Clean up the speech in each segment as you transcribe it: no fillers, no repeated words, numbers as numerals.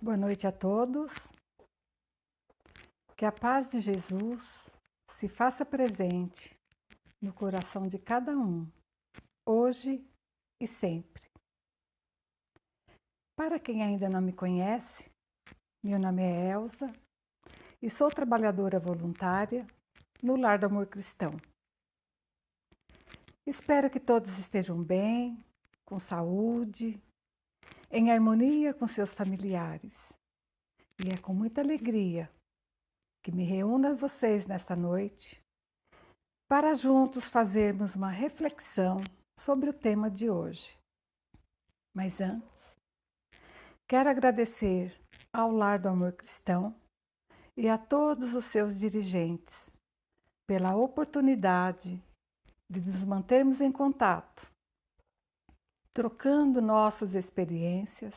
Boa noite a todos. Que a paz de Jesus se faça presente no coração de cada um, hoje e sempre. Para quem ainda não me conhece, meu nome é Elza e sou trabalhadora voluntária no Lar do Amor Cristão. Espero que todos estejam bem, com saúde, em harmonia com seus familiares. E é com muita alegria que me reúno a vocês nesta noite para juntos fazermos uma reflexão sobre o tema de hoje. Mas antes, quero agradecer ao Lar do Amor Cristão e a todos os seus dirigentes pela oportunidade de nos mantermos em contato, trocando nossas experiências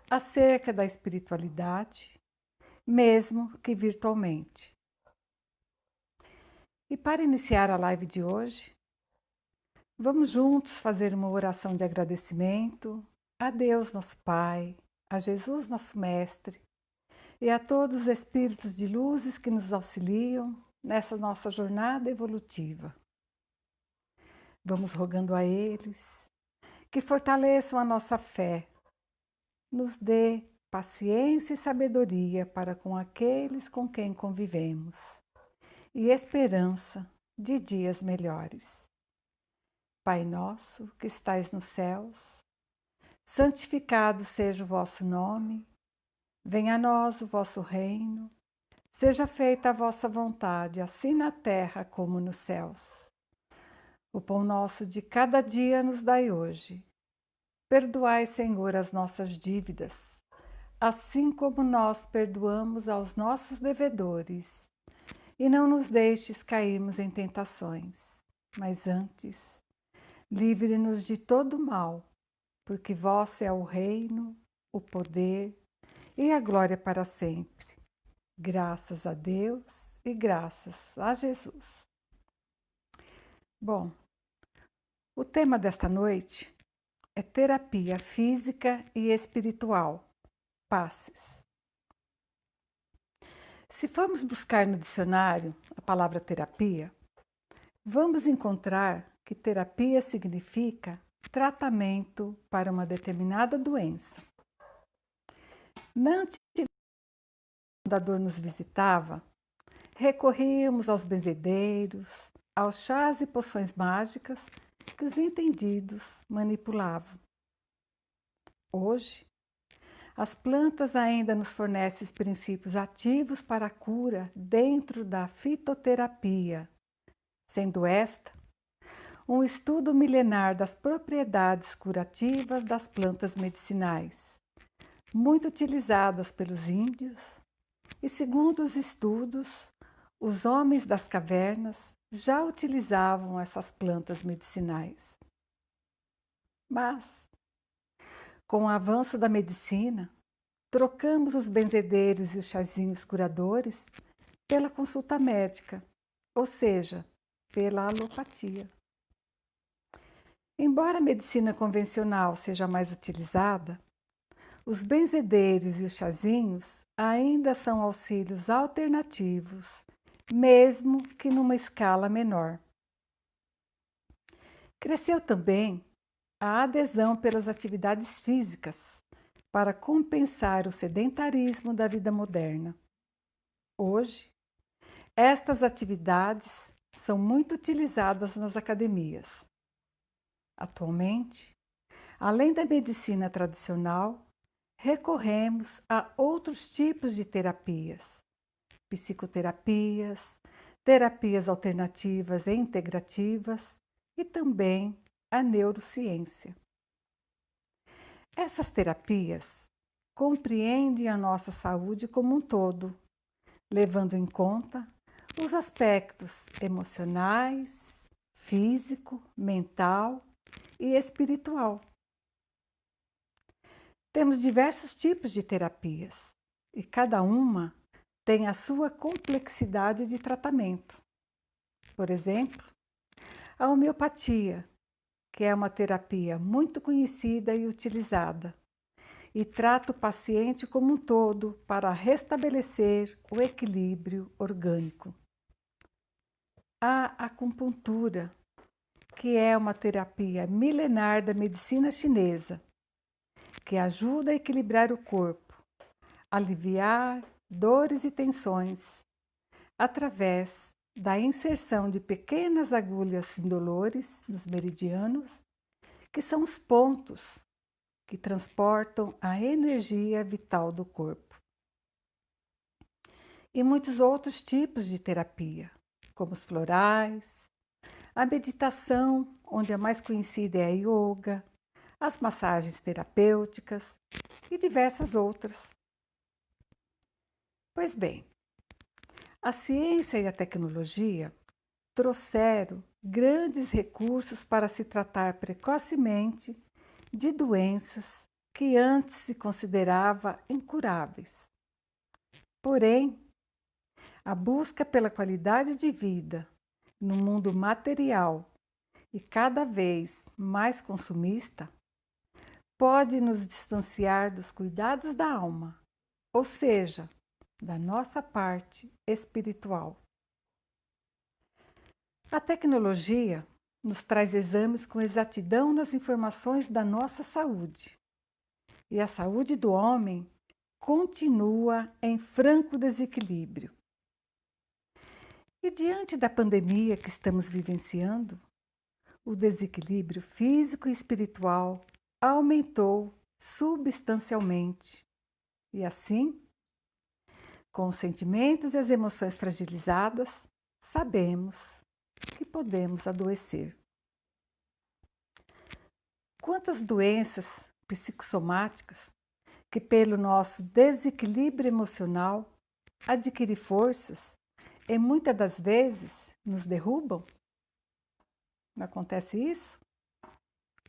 acerca da espiritualidade, mesmo que virtualmente. E para iniciar a live de hoje, vamos juntos fazer uma oração de agradecimento a Deus, nosso Pai, a Jesus, nosso Mestre, e a todos os espíritos de luzes que nos auxiliam nessa nossa jornada evolutiva. Vamos rogando a eles que fortaleçam a nossa fé, nos dê paciência e sabedoria para com aqueles com quem convivemos, e esperança de dias melhores. Pai nosso que estais nos céus, santificado seja o vosso nome, venha a nós o vosso reino, seja feita a vossa vontade, assim na terra como nos céus. O pão nosso de cada dia nos dai hoje. Perdoai, Senhor, as nossas dívidas, assim como nós perdoamos aos nossos devedores. E não nos deixes cairmos em tentações, mas antes, livre-nos de todo mal, porque vosso é o reino, o poder e a glória para sempre. Graças a Deus e graças a Jesus. Bom, o tema desta noite é terapia física e espiritual, passes. Se formos buscar no dicionário a palavra terapia, vamos encontrar que terapia significa tratamento para uma determinada doença. Na antiguidade, quando a dor nos visitava, recorríamos aos benzedeiros, aos chás e poções mágicas que os entendidos manipulavam. Hoje, as plantas ainda nos fornecem princípios ativos para a cura dentro da fitoterapia, sendo esta um estudo milenar das propriedades curativas das plantas medicinais, muito utilizadas pelos índios, e segundo os estudos, os homens das cavernas já utilizavam essas plantas medicinais. Mas, com o avanço da medicina, trocamos os benzedeiros e os chazinhos curadores pela consulta médica, ou seja, pela alopatia. Embora a medicina convencional seja mais utilizada, os benzedeiros e os chazinhos ainda são auxílios alternativos, mesmo que numa escala menor. Cresceu também a adesão pelas atividades físicas para compensar o sedentarismo da vida moderna. Hoje, estas atividades são muito utilizadas nas academias. Atualmente, além da medicina tradicional, recorremos a outros tipos de terapias, psicoterapias, terapias alternativas e integrativas e também a neurociência. Essas terapias compreendem a nossa saúde como um todo, levando em conta os aspectos emocionais, físico, mental e espiritual. Temos diversos tipos de terapias e cada uma tem a sua complexidade de tratamento. Por exemplo, a homeopatia, que é uma terapia muito conhecida e utilizada, e trata o paciente como um todo para restabelecer o equilíbrio orgânico. A acupuntura, que é uma terapia milenar da medicina chinesa, que ajuda a equilibrar o corpo, aliviar dores e tensões, através da inserção de pequenas agulhas indolores nos meridianos, que são os pontos que transportam a energia vital do corpo. E muitos outros tipos de terapia, como os florais, a meditação, onde a mais conhecida é a yoga, as massagens terapêuticas e diversas outras. Pois bem, a ciência e a tecnologia trouxeram grandes recursos para se tratar precocemente de doenças que antes se considerava incuráveis. Porém, a busca pela qualidade de vida no mundo material e cada vez mais consumista pode nos distanciar dos cuidados da alma, ou seja, da nossa parte espiritual. A tecnologia nos traz exames com exatidão nas informações da nossa saúde. E a saúde do homem continua em franco desequilíbrio. E diante da pandemia que estamos vivenciando, o desequilíbrio físico e espiritual aumentou substancialmente. E assim, com os sentimentos e as emoções fragilizadas, sabemos que podemos adoecer. Quantas doenças psicossomáticas que pelo nosso desequilíbrio emocional adquirem forças e muitas das vezes nos derrubam? Não acontece isso?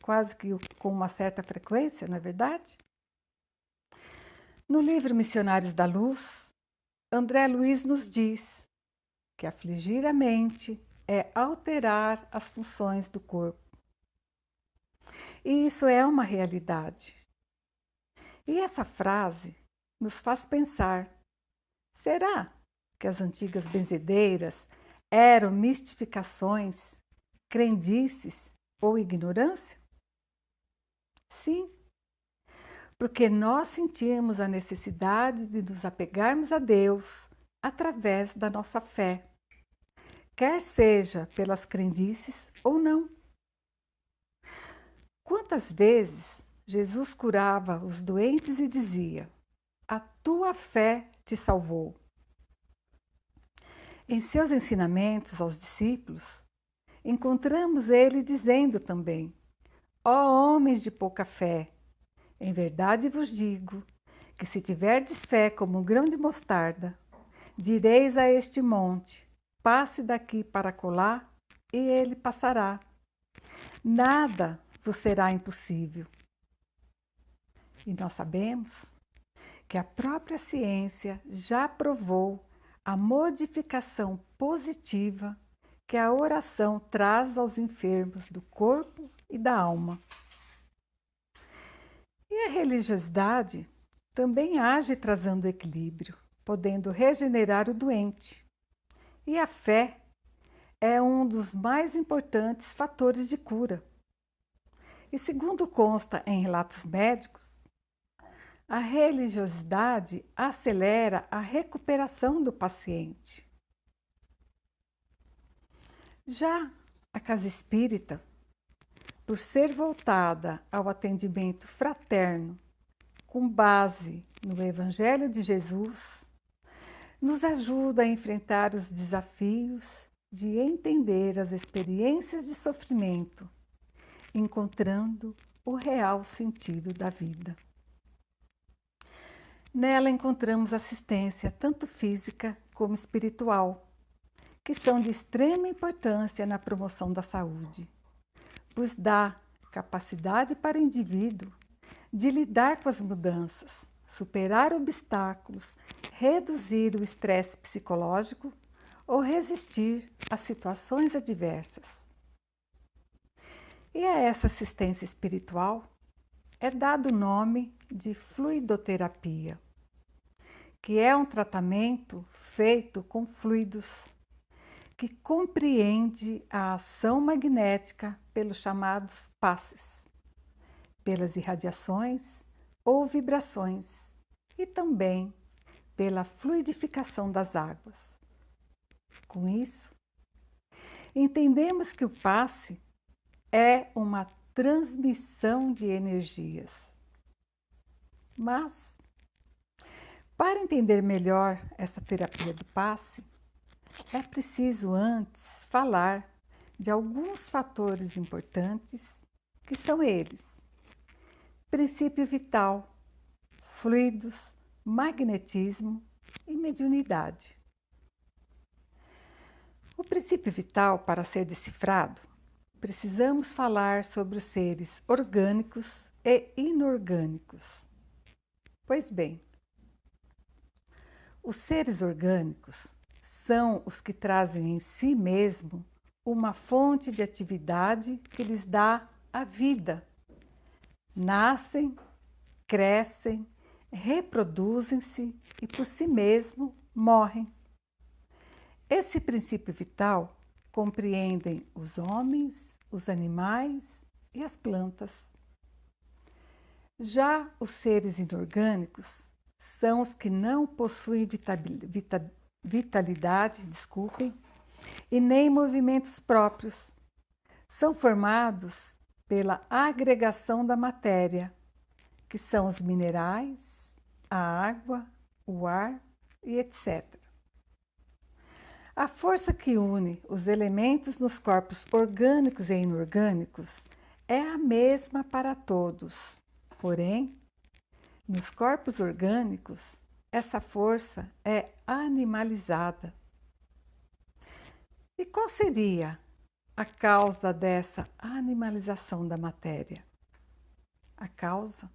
Quase que com uma certa frequência, não é verdade? No livro Missionários da Luz, André Luiz nos diz que afligir a mente é alterar as funções do corpo. E isso é uma realidade. E essa frase nos faz pensar: será que as antigas benzedeiras eram mistificações, crendices ou ignorância? Sim, porque nós sentimos a necessidade de nos apegarmos a Deus através da nossa fé, quer seja pelas crendices ou não. Quantas vezes Jesus curava os doentes e dizia: a tua fé te salvou. Em seus ensinamentos aos discípulos, encontramos ele dizendo também: ó homens de pouca fé, em verdade vos digo que se tiverdes fé como um grão de mostarda, direis a este monte: passe daqui para acolá, e ele passará. Nada vos será impossível. E nós sabemos que a própria ciência já provou a modificação positiva que a oração traz aos enfermos do corpo e da alma. E a religiosidade também age trazendo equilíbrio, podendo regenerar o doente. E a fé é um dos mais importantes fatores de cura. E segundo consta em relatos médicos, a religiosidade acelera a recuperação do paciente. Já a casa espírita, por ser voltada ao atendimento fraterno, com base no Evangelho de Jesus, nos ajuda a enfrentar os desafios de entender as experiências de sofrimento, encontrando o real sentido da vida. Nela encontramos assistência tanto física como espiritual, que são de extrema importância na promoção da saúde, pois dá capacidade para o indivíduo de lidar com as mudanças, superar obstáculos, reduzir o estresse psicológico ou resistir a situações adversas. E a essa assistência espiritual é dado o nome de fluidoterapia, que é um tratamento feito com fluidos, que compreende a ação magnética pelos chamados passes, pelas irradiações ou vibrações e também pela fluidificação das águas. Com isso, entendemos que o passe é uma transmissão de energias. Mas, para entender melhor essa terapia do passe, é preciso antes falar de alguns fatores importantes, que são eles: princípio vital, fluidos, magnetismo e mediunidade. O princípio vital, para ser decifrado, precisamos falar sobre os seres orgânicos e inorgânicos. Pois bem, os seres orgânicos são os que trazem em si mesmo uma fonte de atividade que lhes dá a vida. Nascem, crescem, reproduzem-se e por si mesmo morrem. Esse princípio vital compreendem os homens, os animais e as plantas. Já os seres inorgânicos são os que não possuem vitalidade, e nem movimentos próprios. São formados pela agregação da matéria, que são os minerais, a água, o ar e etc. A força que une os elementos nos corpos orgânicos e inorgânicos é a mesma para todos. Porém, nos corpos orgânicos, essa força é animalizada. E qual seria a causa dessa animalização da matéria? A causa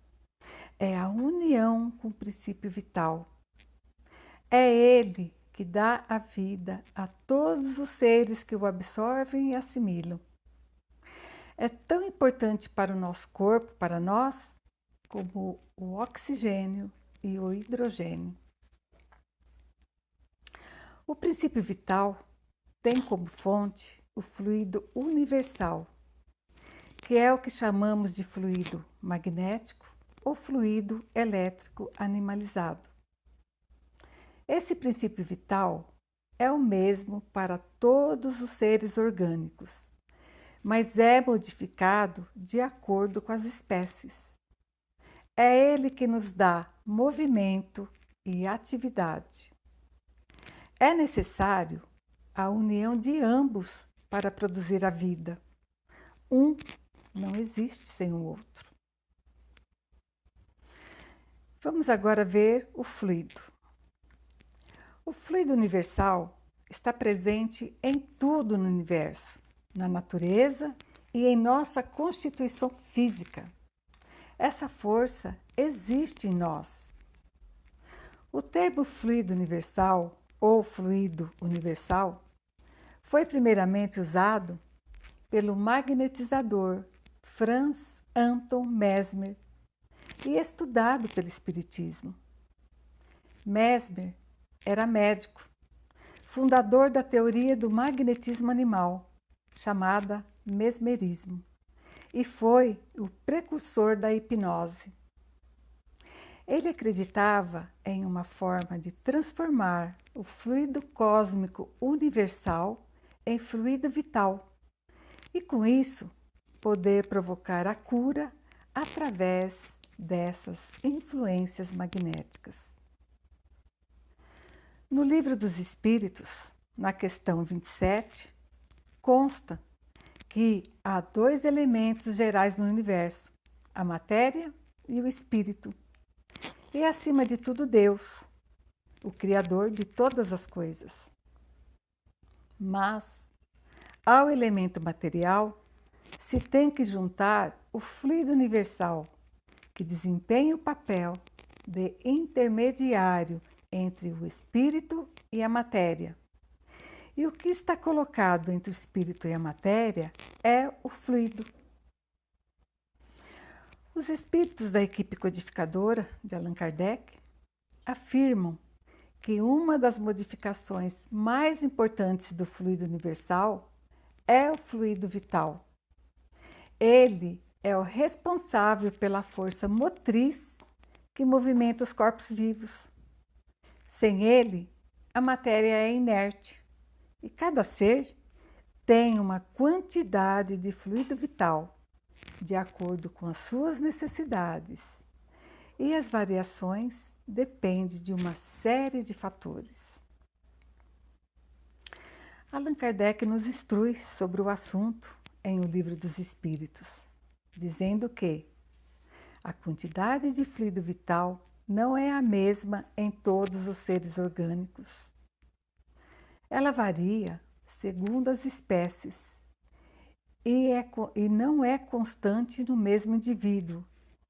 é a união com o princípio vital. É ele que dá a vida a todos os seres que o absorvem e assimilam. É tão importante para o nosso corpo, para nós, como o oxigênio e o hidrogênio. O princípio vital tem como fonte o fluido universal, que é o que chamamos de fluido magnético ou fluido elétrico animalizado. Esse princípio vital é o mesmo para todos os seres orgânicos, mas é modificado de acordo com as espécies. É ele que nos dá movimento e atividade. É necessário a união de ambos para produzir a vida. Um não existe sem o outro. Vamos agora ver o fluido. O fluido universal está presente em tudo no universo, na natureza e em nossa constituição física. Essa força existe em nós. O termo fluido universal ou fluido universal foi primeiramente usado pelo magnetizador Franz Anton Mesmer e estudado pelo Espiritismo. Mesmer era médico, fundador da teoria do magnetismo animal, chamada mesmerismo, e foi o precursor da hipnose. Ele acreditava em uma forma de transformar o fluido cósmico universal em fluido vital e, com isso, poder provocar a cura através dessas influências magnéticas. No Livro dos Espíritos, na questão 27, consta que há dois elementos gerais no universo, a matéria e o espírito. E, acima de tudo, Deus, o Criador de todas as coisas. Mas, ao elemento material, se tem que juntar o fluido universal, que desempenha o papel de intermediário entre o espírito e a matéria. E o que está colocado entre o espírito e a matéria é o fluido. Os espíritos da equipe codificadora de Allan Kardec afirmam que uma das modificações mais importantes do fluido universal é o fluido vital. Ele é o responsável pela força motriz que movimenta os corpos vivos. Sem ele, a matéria é inerte e cada ser tem uma quantidade de fluido vital de acordo com as suas necessidades, e as variações dependem de uma série de fatores. Allan Kardec nos instrui sobre o assunto em O Livro dos Espíritos, dizendo que a quantidade de fluido vital não é a mesma em todos os seres orgânicos. Ela varia segundo as espécies e não é constante no mesmo indivíduo,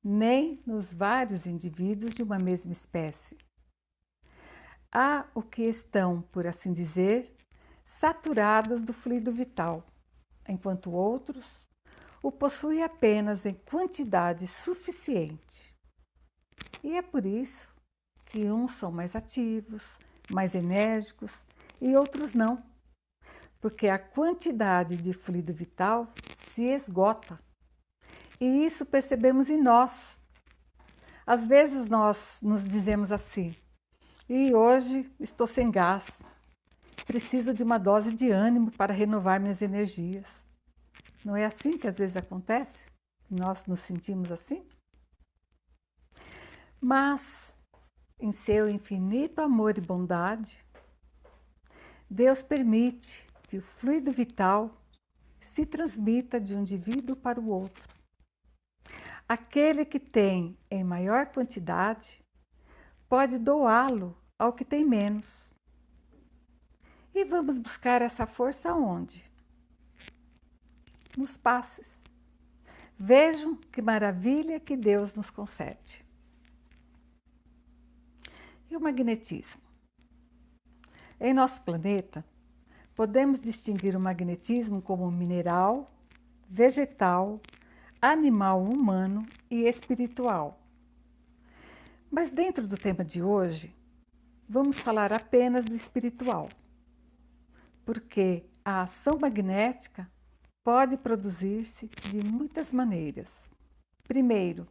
nem nos vários indivíduos de uma mesma espécie. Há o que estão, por assim dizer, saturados do fluido vital, enquanto outros o possuem apenas em quantidade suficiente. E é por isso que uns são mais ativos, mais enérgicos e outros não, porque a quantidade de fluido vital se esgota. E isso percebemos em nós. Às vezes nós nos dizemos assim: e hoje estou sem gás, preciso de uma dose de ânimo para renovar minhas energias. Não é assim que às vezes acontece? Nós nos sentimos assim? Mas, em seu infinito amor e bondade, Deus permite que o fluido vital se transmita de um indivíduo para o outro. Aquele que tem em maior quantidade pode doá-lo ao que tem menos. E vamos buscar essa força onde? Nos passes. Vejam que maravilha que Deus nos concede. E o magnetismo? Em nosso planeta, podemos distinguir o magnetismo como mineral, vegetal, animal, humano e espiritual. Mas dentro do tema de hoje, vamos falar apenas do espiritual, porque a ação magnética pode produzir-se de muitas maneiras. Primeiro,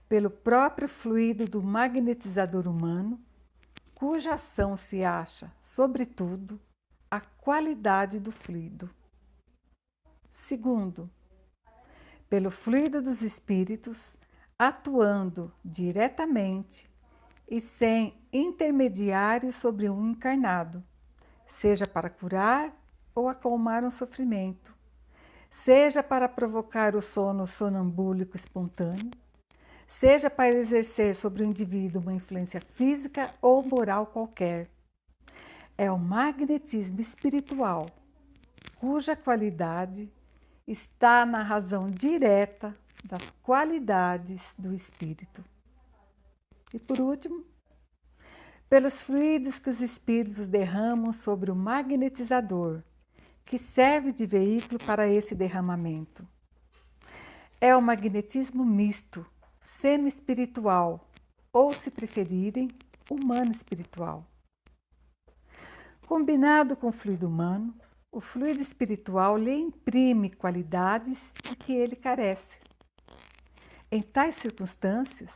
pelo próprio fluido do magnetizador humano, cuja ação se acha, sobretudo, a qualidade do fluido. Segundo, pelo fluido dos espíritos, atuando diretamente e sem intermediário sobre um encarnado, seja para curar ou acalmar um sofrimento, seja para provocar o sono sonambúlico espontâneo, seja para exercer sobre o indivíduo uma influência física ou moral qualquer. É o magnetismo espiritual, cuja qualidade está na razão direta das qualidades do espírito. E por último, pelos fluidos que os espíritos derramam sobre o magnetizador, que serve de veículo para esse derramamento. É o magnetismo misto, semi-espiritual, ou, se preferirem, humano-espiritual. Combinado com o fluido humano, o fluido espiritual lhe imprime qualidades de que ele carece. Em tais circunstâncias,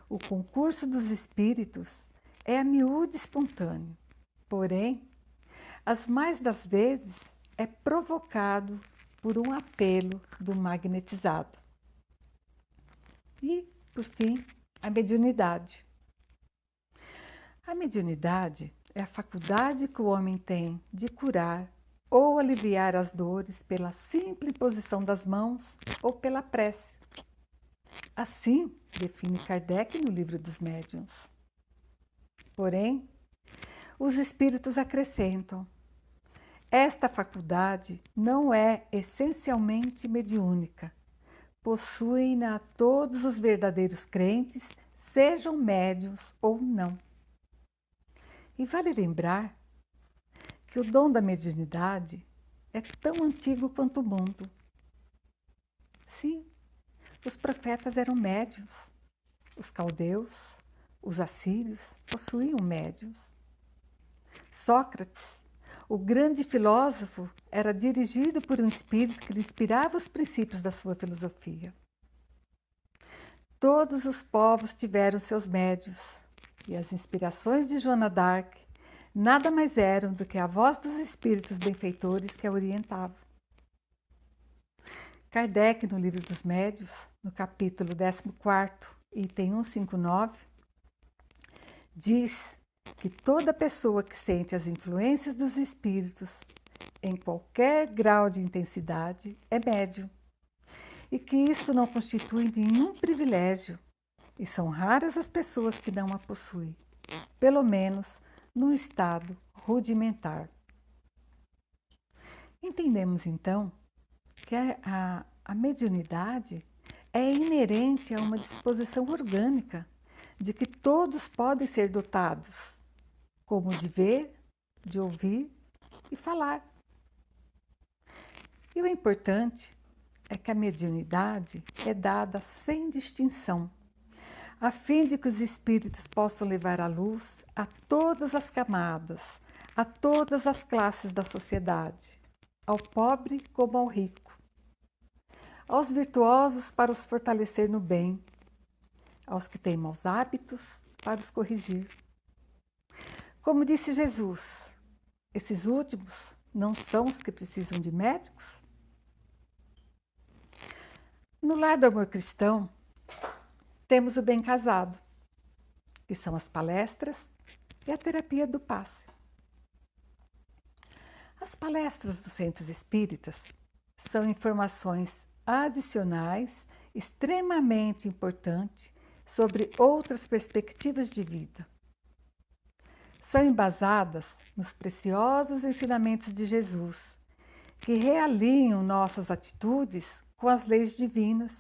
o concurso dos espíritos é a miúde espontâneo, porém, as mais das vezes é provocado por um apelo do magnetizado. E, por fim, a mediunidade. A mediunidade é a faculdade que o homem tem de curar ou aliviar as dores pela simples imposição das mãos ou pela prece. Assim define Kardec no Livro dos Médiuns. Porém, os espíritos acrescentam: esta faculdade não é essencialmente mediúnica. Possuem-na todos os verdadeiros crentes, sejam médiuns ou não. E vale lembrar que o dom da mediunidade é tão antigo quanto o mundo. Sim, Os profetas eram médiuns. Os caldeus, os assírios, possuíam médiuns. Sócrates, o grande filósofo, era dirigido por um espírito que lhe inspirava os princípios da sua filosofia. Todos os povos tiveram seus médiuns, e as inspirações de Joana d'Arc nada mais eram do que a voz dos espíritos benfeitores que a orientavam. Kardec, no Livro dos Médiuns, no capítulo 14º, item 159, diz que toda pessoa que sente as influências dos espíritos em qualquer grau de intensidade é médium, e que isso não constitui nenhum privilégio, e são raras as pessoas que não a possuem, pelo menos num estado rudimentar. Entendemos então que a mediunidade é inerente a uma disposição orgânica de que todos podem ser dotados, como de ver, de ouvir e falar. E o importante é que a mediunidade é dada sem distinção, a fim de que os espíritos possam levar a luz a todas as camadas, a todas as classes da sociedade, ao pobre como ao rico, aos virtuosos para os fortalecer no bem, aos que têm maus hábitos para os corrigir. Como disse Jesus, esses últimos não são os que precisam de médicos? No lar do amor cristão, temos o bem casado, que são as palestras e a terapia do passe. As palestras dos centros espíritas são informações adicionais extremamente importantes sobre outras perspectivas de vida. São embasadas nos preciosos ensinamentos de Jesus, que realinham nossas atitudes com as leis divinas.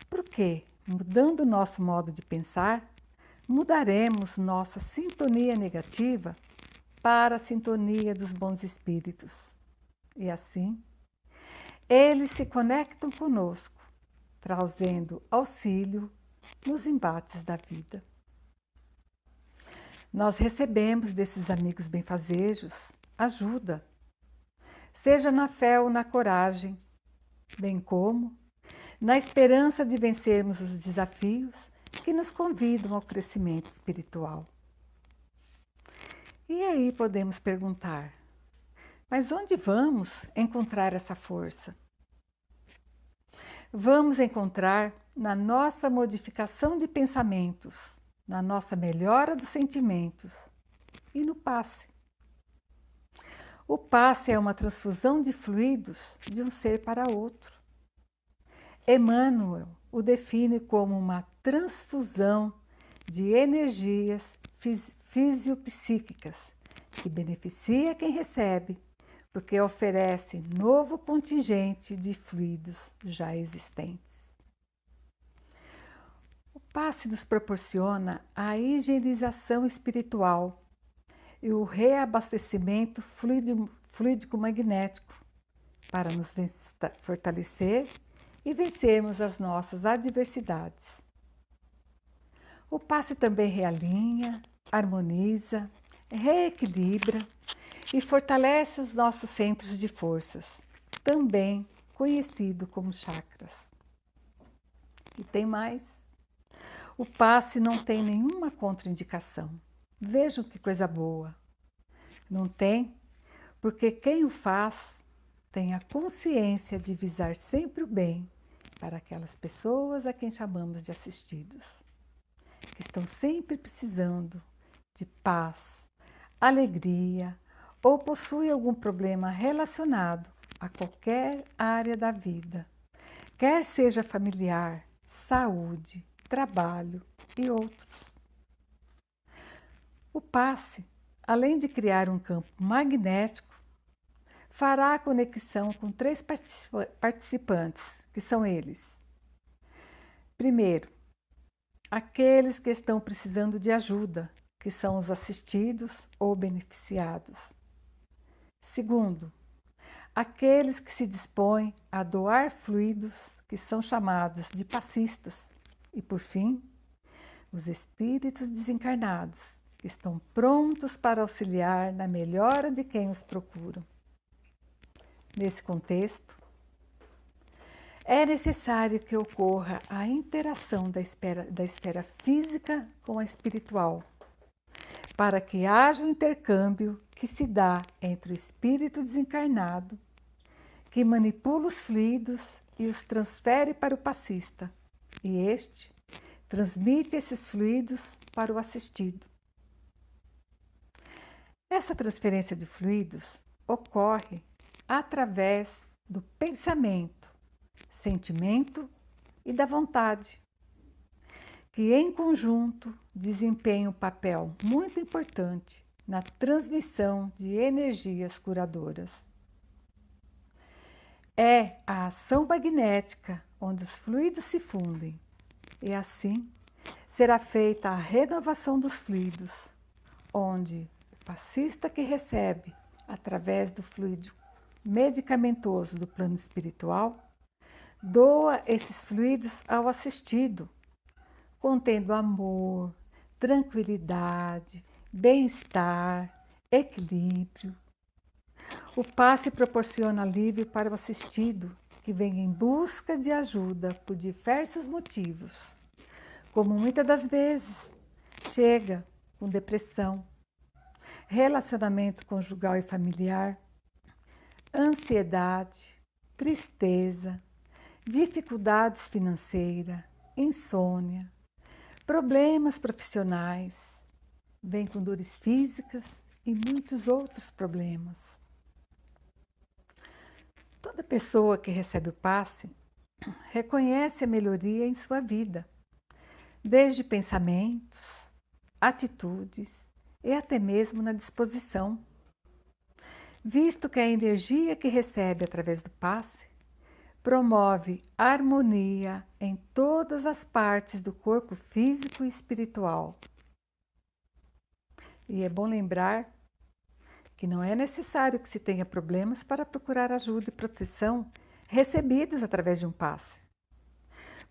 Porque, mudando nosso modo de pensar, mudaremos nossa sintonia negativa para a sintonia dos bons espíritos. E assim, eles se conectam conosco, trazendo auxílio nos embates da vida. Nós recebemos desses amigos benfazejos ajuda, seja na fé ou na coragem, bem como na esperança de vencermos os desafios que nos convidam ao crescimento espiritual. E aí podemos perguntar, mas onde vamos encontrar essa força? Vamos encontrar na nossa modificação de pensamentos, na nossa melhora dos sentimentos e no passe. O passe é uma transfusão de fluidos de um ser para outro. Emmanuel o define como uma transfusão de energias fisiopsíquicas que beneficia quem recebe, porque oferece novo contingente de fluidos já existentes. O passe nos proporciona a higienização espiritual e o reabastecimento fluídico-magnético para nos fortalecer e vencermos as nossas adversidades. O passe também realinha, harmoniza, reequilibra e fortalece os nossos centros de forças, também conhecido como chakras. E tem mais. O passe não tem nenhuma contraindicação. Vejam que coisa boa. Não tem, porque quem o faz tem a consciência de visar sempre o bem para aquelas pessoas a quem chamamos de assistidos, que estão sempre precisando de paz, alegria ou possuem algum problema relacionado a qualquer área da vida, quer seja familiar, saúde, trabalho e outros. O passe, além de criar um campo magnético, fará a conexão com 3 participantes, que são eles. Primeiro, aqueles que estão precisando de ajuda, que são os assistidos ou beneficiados. Segundo, aqueles que se dispõem a doar fluidos que são chamados de passistas, e por fim, os espíritos desencarnados, que estão prontos para auxiliar na melhora de quem os procura. Nesse contexto, é necessário que ocorra a interação da esfera física com a espiritual, para que haja um intercâmbio que se dá entre o espírito desencarnado, que manipula os fluidos e os transfere para o passista, e este transmite esses fluidos para o assistido. Essa transferência de fluidos ocorre através do pensamento, sentimento e da vontade, que em conjunto desempenham um papel muito importante na transmissão de energias curadoras. É a ação magnética onde os fluidos se fundem, e assim será feita a renovação dos fluidos, onde o passista que recebe, através do fluido medicamentoso do plano espiritual, doa esses fluidos ao assistido, contendo amor, tranquilidade, bem-estar, equilíbrio. O passe proporciona alívio para o assistido, que vem em busca de ajuda por diversos motivos, como muitas das vezes chega com depressão, relacionamento conjugal e familiar, ansiedade, tristeza, dificuldades financeiras, insônia, problemas profissionais, vem com dores físicas e muitos outros problemas. Toda pessoa que recebe o passe reconhece a melhoria em sua vida, desde pensamentos, atitudes e até mesmo na disposição, visto que a energia que recebe através do passe promove harmonia em todas as partes do corpo físico e espiritual. E é bom lembrar que não é necessário que se tenha problemas para procurar ajuda e proteção recebidos através de um passe,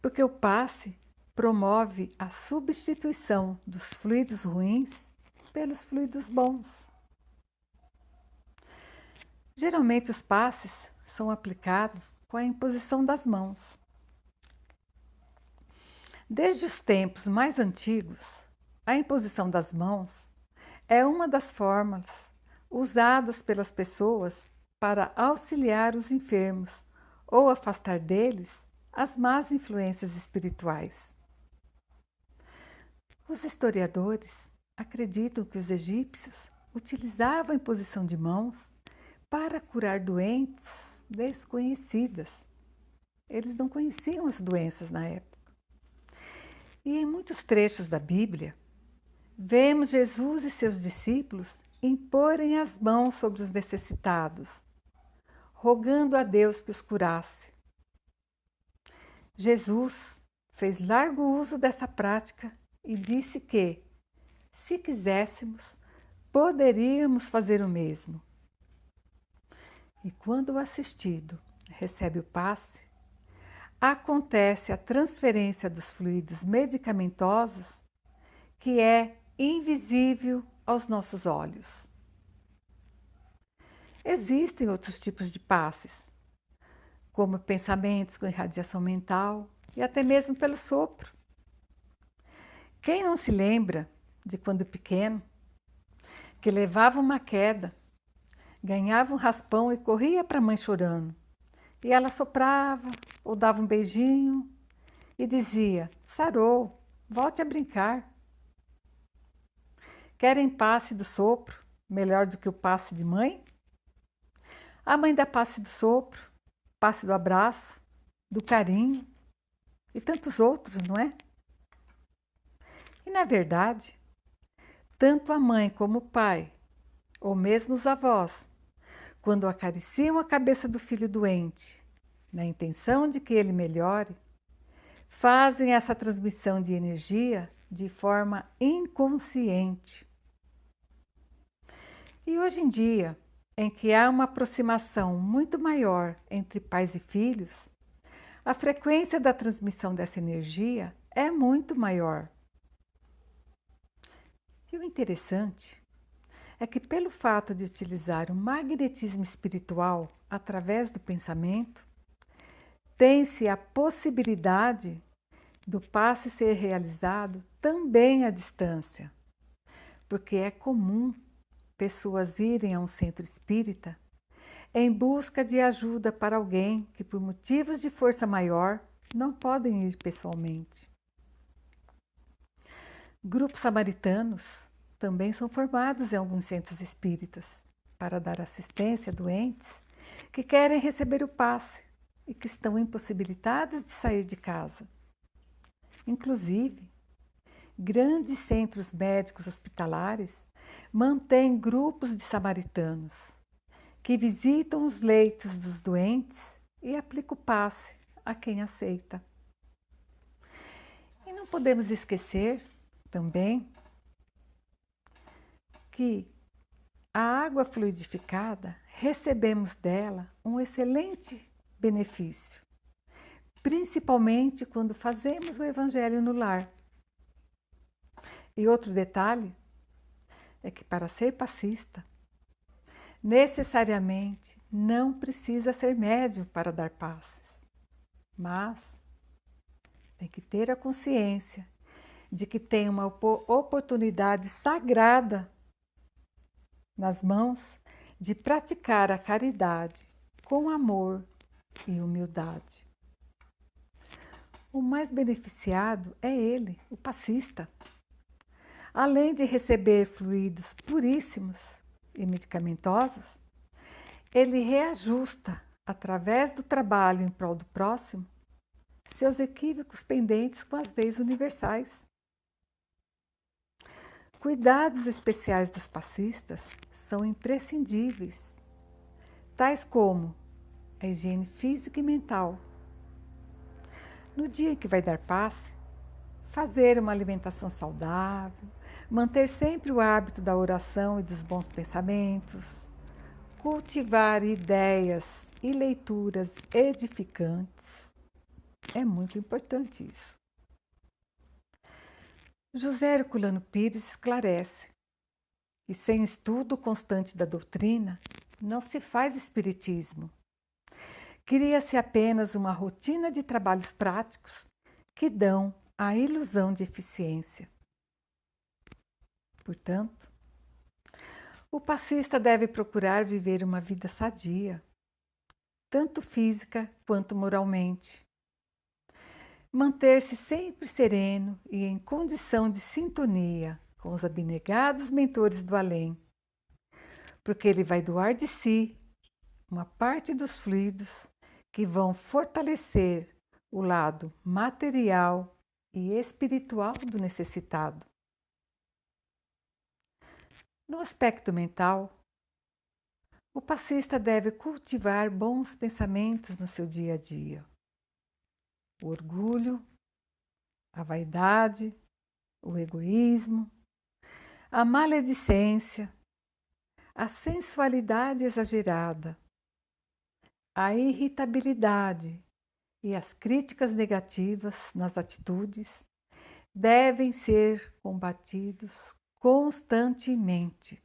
porque o passe promove a substituição dos fluidos ruins pelos fluidos bons. Geralmente os passes são aplicados com a imposição das mãos. Desde os tempos mais antigos, a imposição das mãos é uma das formas usadas pelas pessoas para auxiliar os enfermos ou afastar deles as más influências espirituais. Os historiadores acreditam que os egípcios utilizavam a imposição de mãos para curar doentes desconhecidas. Eles não conheciam as doenças na época. E em muitos trechos da Bíblia, vemos Jesus e seus discípulos imporem as mãos sobre os necessitados, rogando a Deus que os curasse. Jesus fez largo uso dessa prática e disse que, se quiséssemos, poderíamos fazer o mesmo. E quando o assistido recebe o passe, acontece a transferência dos fluidos medicamentosos, que é invisível aos nossos olhos. Existem outros tipos de passes, como pensamentos com irradiação mental e até mesmo pelo sopro. Quem não se lembra de quando pequeno, que levava uma queda, ganhava um raspão e corria para a mãe chorando, e ela soprava ou dava um beijinho e dizia: sarou, volte a brincar. Querem passe do sopro melhor do que o passe de mãe? A mãe dá passe do sopro, passe do abraço, do carinho e tantos outros, não é? E na verdade, tanto a mãe como o pai, ou mesmo os avós, quando acariciam a cabeça do filho doente, na intenção de que ele melhore, fazem essa transmissão de energia de forma inconsciente. E hoje em dia, em que há uma aproximação muito maior entre pais e filhos, a frequência da transmissão dessa energia é muito maior. E o interessante é que, pelo fato de utilizar o magnetismo espiritual através do pensamento, tem-se a possibilidade do passe ser realizado também à distância, porque é comum pessoas irem a um centro espírita em busca de ajuda para alguém que, por motivos de força maior, não podem ir pessoalmente. Grupos samaritanos também são formados em alguns centros espíritas para dar assistência a doentes que querem receber o passe e que estão impossibilitados de sair de casa. Inclusive, grandes centros médicos hospitalares mantêm grupos de samaritanos que visitam os leitos dos doentes e aplicam o passe a quem aceita. E não podemos esquecer também que a água fluidificada, recebemos dela um excelente benefício, principalmente quando fazemos o Evangelho no lar. E outro detalhe é que, para ser passista, necessariamente não precisa ser médium para dar passes, mas tem que ter a consciência de que tem uma oportunidade sagrada nas mãos de praticar a caridade com amor e humildade. O mais beneficiado é ele, o passista. Além de receber fluidos puríssimos e medicamentosos, ele reajusta, através do trabalho em prol do próximo, seus equívocos pendentes com as leis universais. Cuidados especiais dos passistas são imprescindíveis, tais como a higiene física e mental. No dia em que vai dar passe, fazer uma alimentação saudável, manter sempre o hábito da oração e dos bons pensamentos, cultivar ideias e leituras edificantes. É muito importante isso. José Herculano Pires esclarece que sem estudo constante da doutrina não se faz espiritismo. Cria-se apenas uma rotina de trabalhos práticos que dão a ilusão de eficiência. Portanto, o passista deve procurar viver uma vida sadia, tanto física quanto moralmente. Manter-se sempre sereno e em condição de sintonia com os abnegados mentores do além, porque ele vai doar de si uma parte dos fluidos que vão fortalecer o lado material e espiritual do necessitado. No aspecto mental, o passista deve cultivar bons pensamentos no seu dia a dia. O orgulho, a vaidade, o egoísmo, a maledicência, a sensualidade exagerada, a irritabilidade e as críticas negativas nas atitudes devem ser combatidos constantemente.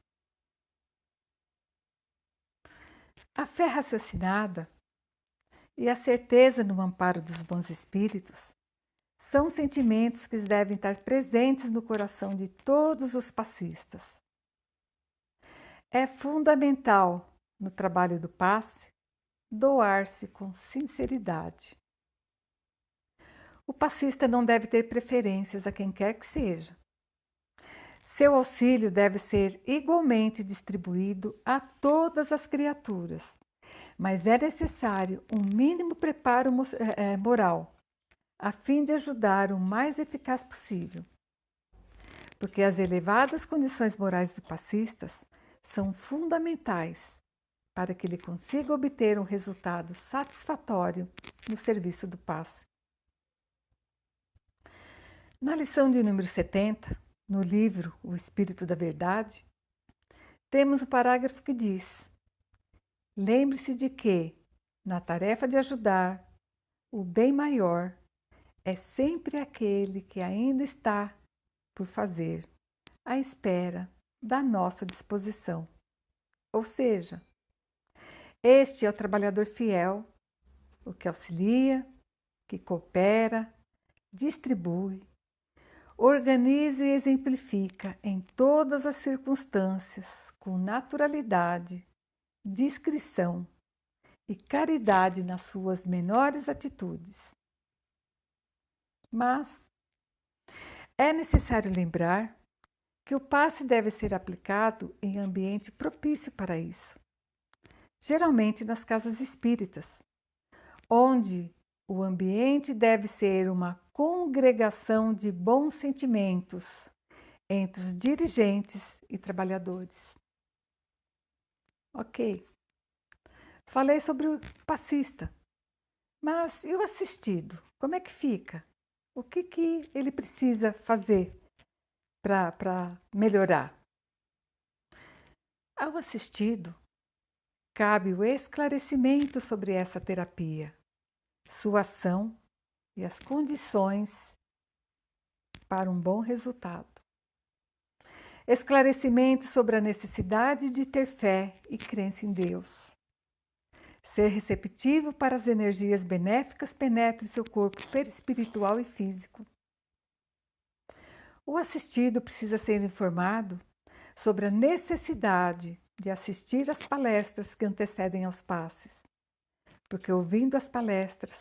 A fé raciocinada e a certeza no amparo dos bons espíritos são sentimentos que devem estar presentes no coração de todos os passistas. É fundamental, no trabalho do passe, doar-se com sinceridade. O passista não deve ter preferências a quem quer que seja. Seu auxílio deve ser igualmente distribuído a todas as criaturas, mas é necessário um mínimo preparo moral, a fim de ajudar o mais eficaz possível. Porque as elevadas condições morais dos passistas são fundamentais para que ele consiga obter um resultado satisfatório no serviço do passe. Na lição de número 70, no livro O Espírito da Verdade, temos o parágrafo que diz: lembre-se de que, na tarefa de ajudar, o bem maior é sempre aquele que ainda está por fazer, à espera da nossa disposição. Ou seja, este é o trabalhador fiel, o que auxilia, que coopera, distribui, organiza e exemplifica em todas as circunstâncias, com naturalidade, discrição e caridade nas suas menores atitudes. Mas é necessário lembrar que o passe deve ser aplicado em ambiente propício para isso, geralmente nas casas espíritas, onde o ambiente deve ser uma congregação de bons sentimentos entre os dirigentes e trabalhadores. Ok, falei sobre o passista, mas e o assistido? Como é que fica? O que ele precisa fazer para melhorar? Ao assistido, cabe o esclarecimento sobre essa terapia, sua ação e as condições para um bom resultado. Esclarecimento sobre a necessidade de ter fé e crença em Deus. Ser receptivo para as energias benéficas penetrem seu corpo perispiritual e físico. O assistido precisa ser informado sobre a necessidade de assistir às palestras que antecedem aos passes, porque ouvindo as palestras,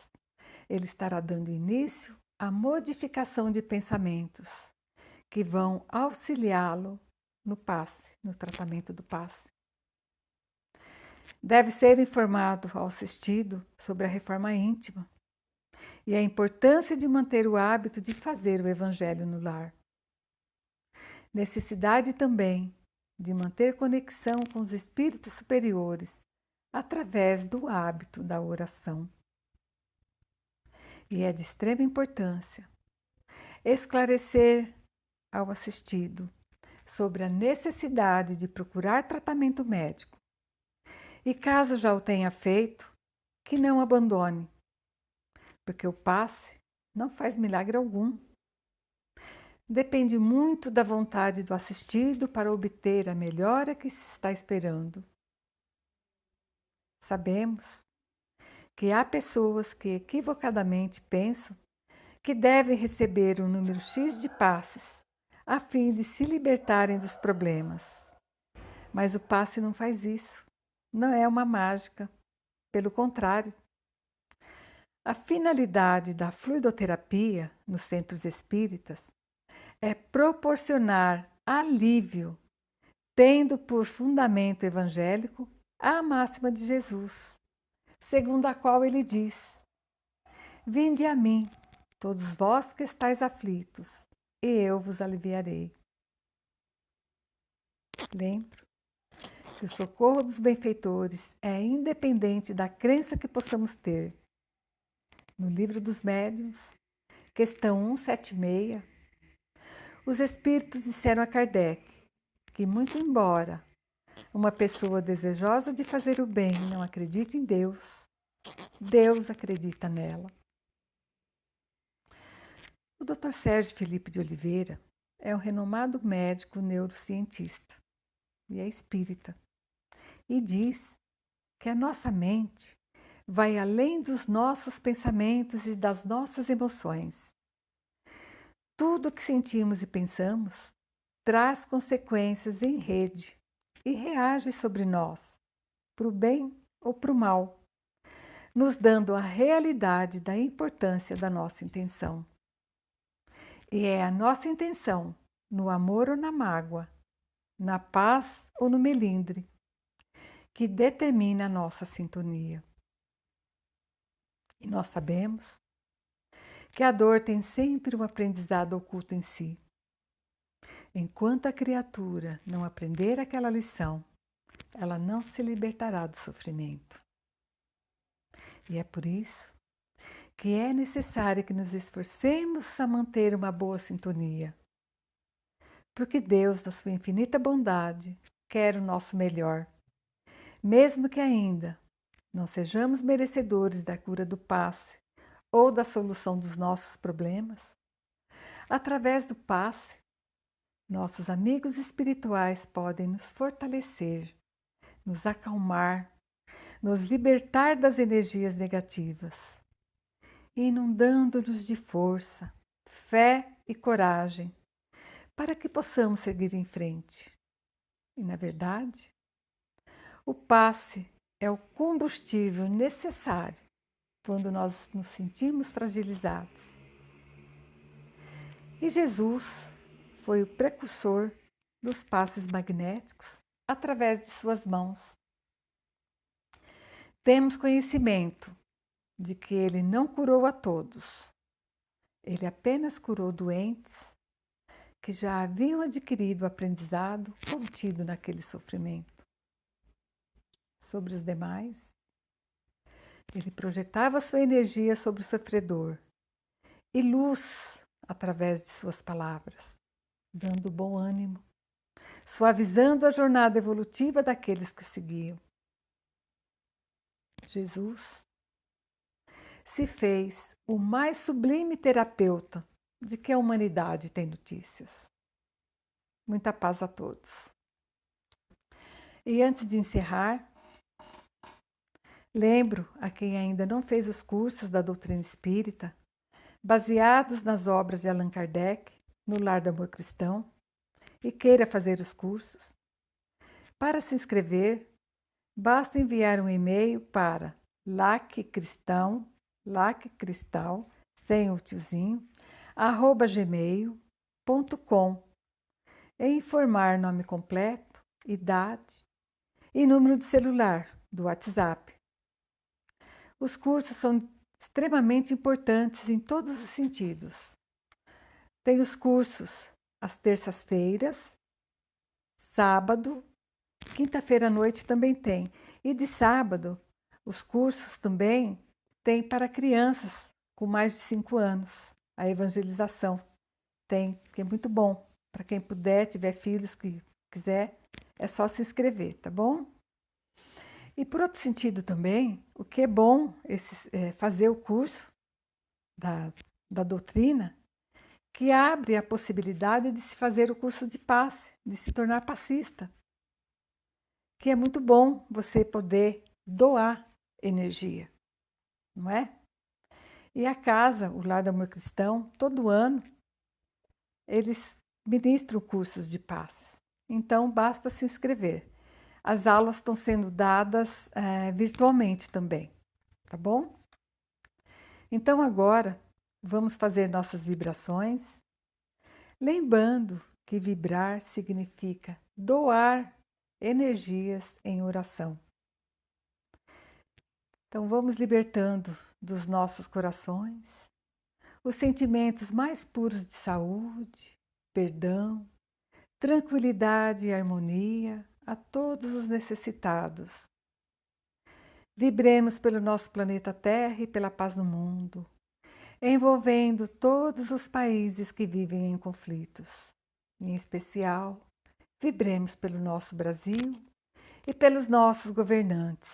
ele estará dando início à modificação de pensamentos que vão auxiliá-lo no passe, no tratamento do passe. Deve ser informado ao assistido sobre a reforma íntima e a importância de manter o hábito de fazer o evangelho no lar. Necessidade também de manter conexão com os espíritos superiores através do hábito da oração. E é de extrema importância esclarecer ao assistido sobre a necessidade de procurar tratamento médico. E caso já o tenha feito, que não abandone, porque o passe não faz milagre algum. Depende muito da vontade do assistido para obter a melhora que se está esperando. Sabemos que há pessoas que equivocadamente pensam que devem receber um número X de passes a fim de se libertarem dos problemas. Mas o passe não faz isso. Não é uma mágica. Pelo contrário. A finalidade da fluidoterapia nos centros espíritas é proporcionar alívio, tendo por fundamento evangélico a máxima de Jesus, segundo a qual ele diz: Vinde a mim, todos vós que estáis aflitos, e eu vos aliviarei. Lembro que o socorro dos benfeitores é independente da crença que possamos ter. No Livro dos Médiuns, questão 176, os espíritos disseram a Kardec que, muito embora uma pessoa desejosa de fazer o bem não acredite em Deus, Deus acredita nela. O Dr. Sérgio Felipe de Oliveira é um renomado médico neurocientista e é espírita, e diz que a nossa mente vai além dos nossos pensamentos e das nossas emoções. Tudo o que sentimos e pensamos traz consequências em rede e reage sobre nós, para o bem ou para o mal, nos dando a realidade da importância da nossa intenção. E é a nossa intenção, no amor ou na mágoa, na paz ou no melindre, que determina a nossa sintonia. E nós sabemos que a dor tem sempre um aprendizado oculto em si. Enquanto a criatura não aprender aquela lição, ela não se libertará do sofrimento. E é por isso que é necessário que nos esforcemos a manter uma boa sintonia. Porque Deus, na sua infinita bondade, quer o nosso melhor, mesmo que ainda não sejamos merecedores da cura do passe ou da solução dos nossos problemas. Através do passe, nossos amigos espirituais podem nos fortalecer, nos acalmar, nos libertar das energias negativas, inundando-nos de força, fé e coragem, para que possamos seguir em frente. E, na verdade, o passe é o combustível necessário quando nós nos sentimos fragilizados. E Jesus foi o precursor dos passes magnéticos através de suas mãos. Temos conhecimento de que ele não curou a todos. Ele apenas curou doentes que já haviam adquirido o aprendizado contido naquele sofrimento. Sobre os demais, ele projetava sua energia sobre o sofredor e luz através de suas palavras, dando bom ânimo, suavizando a jornada evolutiva daqueles que o seguiam. Jesus se fez o mais sublime terapeuta de que a humanidade tem notícias. Muita paz a todos. E antes de encerrar, lembro a quem ainda não fez os cursos da doutrina espírita, baseados nas obras de Allan Kardec, no Lar do Amor Cristão, e queira fazer os cursos. Para se inscrever, basta enviar um e-mail para laccristão, sem o tiozinho, @gmail.com e informar nome completo, idade e número de celular do WhatsApp. Os cursos são extremamente importantes em todos os sentidos. Tem os cursos às terças-feiras, sábado, quinta-feira à noite também tem. E de sábado, os cursos também tem para crianças com mais de 5 anos, a evangelização. Tem, que é muito bom. Para quem puder, tiver filhos que quiser, é só se inscrever, tá bom? E por outro sentido também, o que é bom fazer o curso da doutrina, que abre a possibilidade de se fazer o curso de passe, de se tornar passista. Que é muito bom você poder doar energia, não é? E a casa, o Lar do Amor Cristão, todo ano, eles ministram cursos de passes. Então, basta se inscrever. As aulas estão sendo dadas virtualmente também, tá bom? Então, agora, vamos fazer nossas vibrações, lembrando que vibrar significa doar energias em oração. Então, vamos libertando dos nossos corações os sentimentos mais puros de saúde, perdão, tranquilidade e harmonia a todos os necessitados. Vibremos pelo nosso planeta Terra e pela paz no mundo, envolvendo todos os países que vivem em conflitos. Em especial, vibremos pelo nosso Brasil e pelos nossos governantes,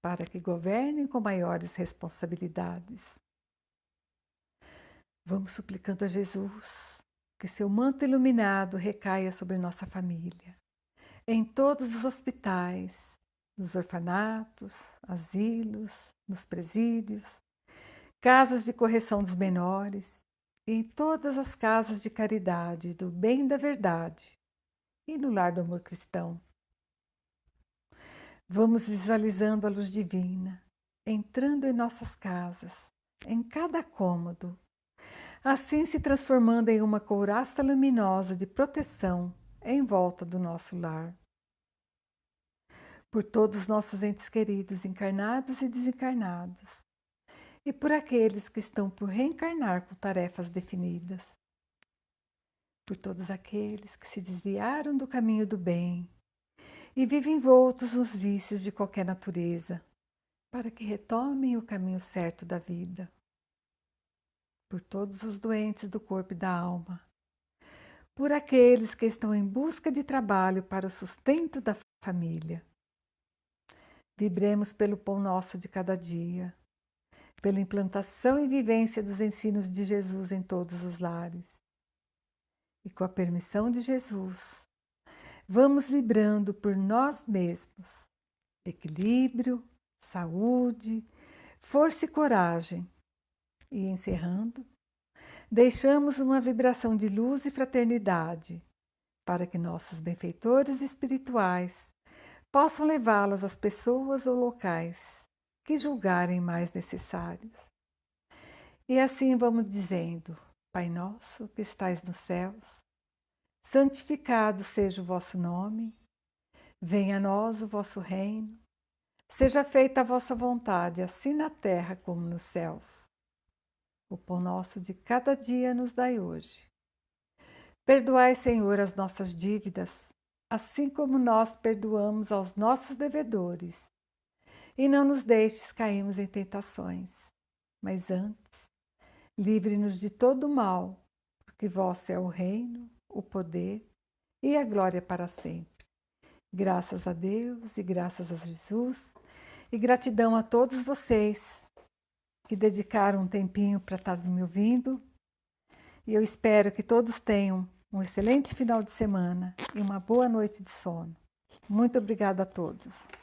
para que governem com maiores responsabilidades. Vamos suplicando a Jesus que seu manto iluminado recaia sobre nossa família, em todos os hospitais, nos orfanatos, asilos, nos presídios, casas de correção dos menores e em todas as casas de caridade do bem e da verdade e no Lar do Amor Cristão. Vamos visualizando a luz divina entrando em nossas casas, em cada cômodo, assim se transformando em uma couraça luminosa de proteção em volta do nosso lar. Por todos os nossos entes queridos, encarnados e desencarnados, e por aqueles que estão por reencarnar com tarefas definidas. Por todos aqueles que se desviaram do caminho do bem e vivem envoltos nos vícios de qualquer natureza, para que retomem o caminho certo da vida. Por todos os doentes do corpo e da alma, por aqueles que estão em busca de trabalho para o sustento da família. Vibremos pelo pão nosso de cada dia, pela implantação e vivência dos ensinos de Jesus em todos os lares. E com a permissão de Jesus, vamos vibrando por nós mesmos equilíbrio, saúde, força e coragem. E encerrando, deixamos uma vibração de luz e fraternidade para que nossos benfeitores espirituais possam levá-las às pessoas ou locais que julgarem mais necessários. E assim vamos dizendo: Pai nosso que estais nos céus, santificado seja o vosso nome, venha a nós o vosso reino, seja feita a vossa vontade, assim na terra como nos céus. O pão nosso de cada dia nos dai hoje. Perdoai, Senhor, as nossas dívidas, assim como nós perdoamos aos nossos devedores. E não nos deixes cairmos em tentações, mas antes, livre-nos de todo o mal, porque vosso é o reino, o poder e a glória para sempre. Graças a Deus e graças a Jesus, e gratidão a todos vocês que dedicaram um tempinho para estar me ouvindo. E eu espero que todos tenham um excelente final de semana e uma boa noite de sono. Muito obrigada a todos.